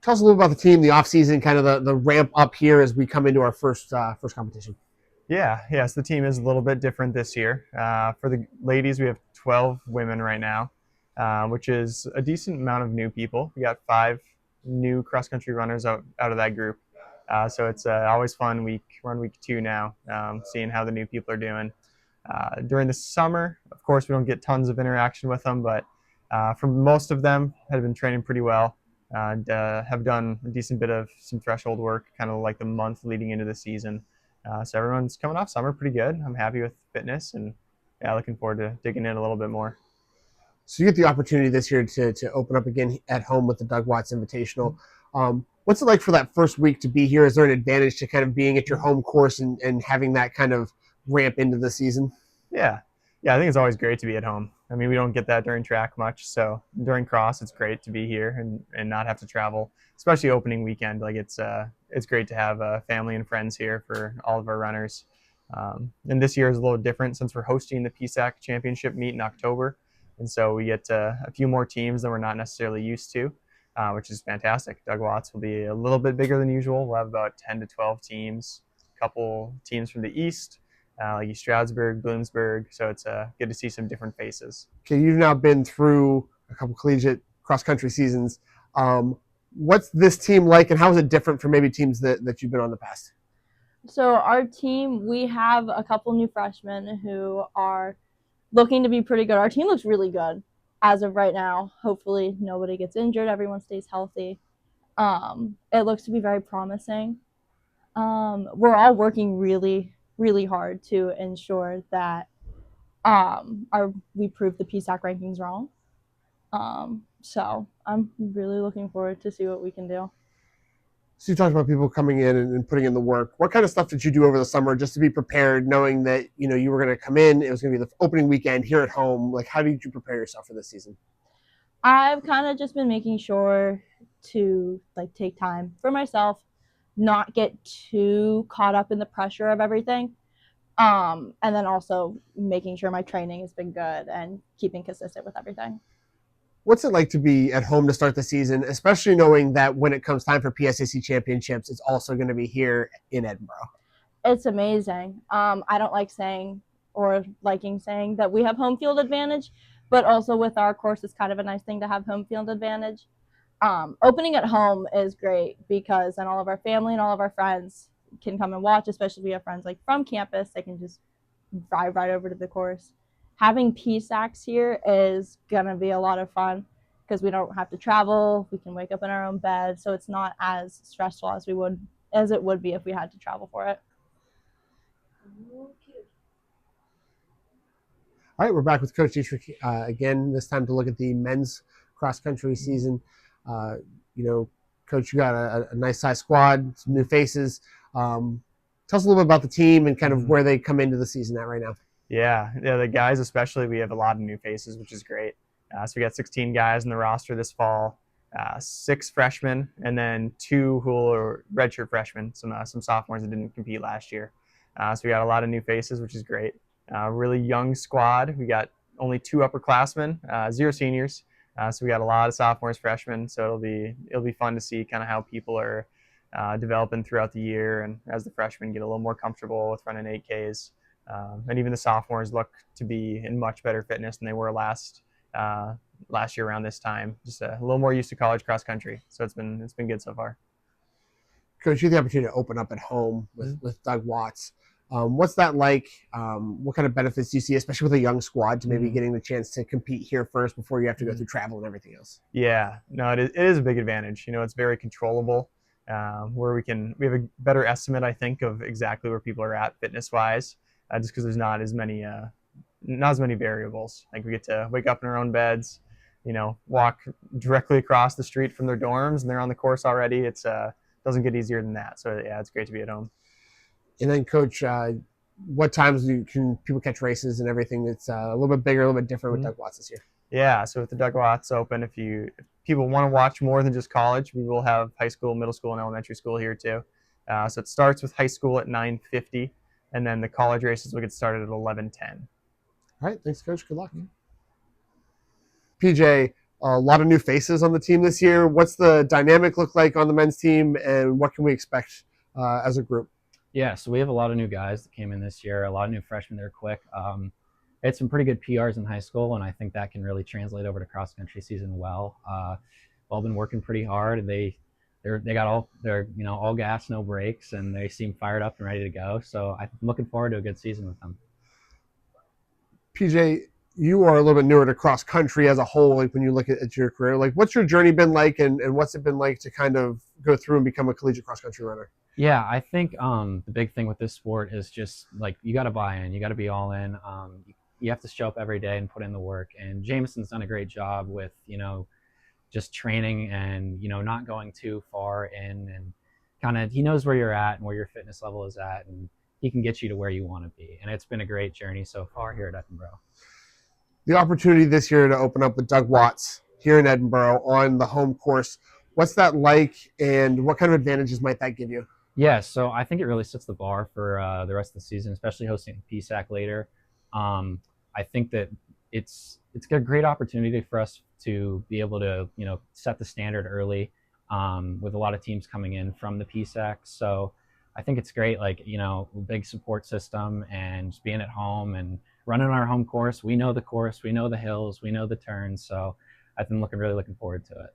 Tell us a little about the team, the offseason, kind of the ramp up here as we come into our first competition. Yeah, yes, the team is a little bit different this year. For the ladies, we have 12 women right now, which is a decent amount of new people. We got five new cross country runners out of that group. So it's always fun. We're on week 2 now, seeing how the new people are doing. During the summer, of course, we don't get tons of interaction with them, but for most of them, have been training pretty well and have done a decent bit of some threshold work, kind of like the month leading into the season. So everyone's coming off summer pretty good. I'm happy with fitness and yeah, looking forward to digging in a little bit more. So you get the opportunity this year to open up again at home with the Doug Watts Invitational. What's it like for that first week to be here? Is there an advantage to kind of being at your home course and having that kind of ramp into the season? Yeah, yeah, I think it's always great to be at home. I mean, we don't get that during track much, so during cross, it's great to be here and not have to travel, especially opening weekend. Like it's great to have family and friends here for all of our runners. And this year is a little different since we're hosting the PSAC Championship meet in October, and so we get a few more teams that we're not necessarily used to, which is fantastic. Doug Watts will be a little bit bigger than usual. We'll have about 10 to 12 teams, a couple teams from the east like Stroudsburg, Bloomsburg. So it's good to see some different faces. Okay, you've now been through a couple collegiate cross country seasons. What's this team like, and how is it different from maybe teams that you've been on in the past? So our team, we have a couple new freshmen who are looking to be pretty good. Our team looks really good as of right now. Hopefully nobody gets injured, everyone stays healthy. It looks to be very promising. We're all working really, really hard to ensure that we prove the PSAC rankings wrong. So I'm really looking forward to see what we can do. So you talked about people coming in and putting in the work. What kind of stuff did you do over the summer just to be prepared, knowing that you were going to come in? It was going to be the opening weekend here at home. Like, how did you prepare yourself for this season? I've kind of just been making sure to like take time for myself, not get too caught up in the pressure of everything. And then also making sure my training has been good and keeping consistent with everything. What's it like to be at home to start the season, especially knowing that when it comes time for PSAC championships, it's also going to be here in Edinboro? It's amazing. I don't like saying or liking saying that we have home field advantage, but also with our course, it's kind of a nice thing to have home field advantage. Opening at home is great because then all of our family and all of our friends can come and watch, especially if we have friends like from campus, they can just drive right over to the course. Having PSACs here is gonna be a lot of fun because we don't have to travel. We can wake up in our own bed, so it's not as stressful as it would be if we had to travel for it. All right, we're back with Coach Dietrich again, this time to look at the men's cross country season. Uh, you know, Coach, you got a nice size squad, some new faces. Tell us a little bit about the team and kind of where they come into the season at right now. Yeah, the guys especially, we have a lot of new faces, which is great. So we got 16 guys in the roster this fall, 6 freshmen, and then 2 who are redshirt freshmen, some sophomores that didn't compete last year. So we got a lot of new faces, which is great. Really young squad. We got only 2 upperclassmen, 0 seniors. So we got a lot of sophomores, freshmen. So it'll be fun to see kind of how people are developing throughout the year, and as the freshmen get a little more comfortable with running 8Ks. And even the sophomores look to be in much better fitness than they were last year around this time. Just a little more used to college cross country, so it's been good so far. Coach, you had the opportunity to open up at home with Doug Watts. What's that like? What kind of benefits do you see, especially with a young squad, to maybe getting the chance to compete here first before you have to go through travel and everything else? Yeah, no, it is a big advantage. It's very controllable, where we have a better estimate, I think, of exactly where people are at fitness wise, just because there's not as many variables. Like we get to wake up in our own beds, walk directly across the street from their dorms, and they're on the course already. It's doesn't get easier than that. So yeah, it's great to be at home. And then, Coach, what times can people catch races and everything that's a little bit bigger, a little bit different with Doug Watts this year? Yeah, so with the Doug Watts Open, if people want to watch more than just college, we will have high school, middle school, and elementary school here too. So it starts with high school at 9:50, and then the college races will get started at 11:10. All right, thanks, Coach. Good luck. PJ, a lot of new faces on the team this year. What's the dynamic look like on the men's team, and what can we expect as a group? Yeah, so we have a lot of new guys that came in this year, a lot of new freshmen that are quick. Had some pretty good PRs in high school, and I think that can really translate over to cross country season well. All been working pretty hard, and they got all gas, no brakes, and they seem fired up and ready to go. So I'm looking forward to a good season with them. PJ, you are a little bit newer to cross country as a whole. Like when you look at your career, like what's your journey been like, and what's it been like to kind of go through and become a collegiate cross country runner? Yeah, I think the big thing with this sport is just like you got to buy in, you got to be all in. You have to show up every day and put in the work. And Jameson's done a great job with just training and not going too far in, and kind of he knows where you're at and where your fitness level is at, and he can get you to where you want to be. And it's been a great journey so far here at Edinboro. The opportunity this year to open up with Doug Watts here in Edinboro on the home course, what's that like, and what kind of advantages might that give you? Yeah, so I think it really sets the bar for the rest of the season, especially hosting the PSAC later. I think that it's a great opportunity for us to be able to set the standard early with a lot of teams coming in from the PSAC. So I think it's great, big support system and just being at home and running our home course. We know the course, we know the hills, we know the turns. So I've been really looking forward to it.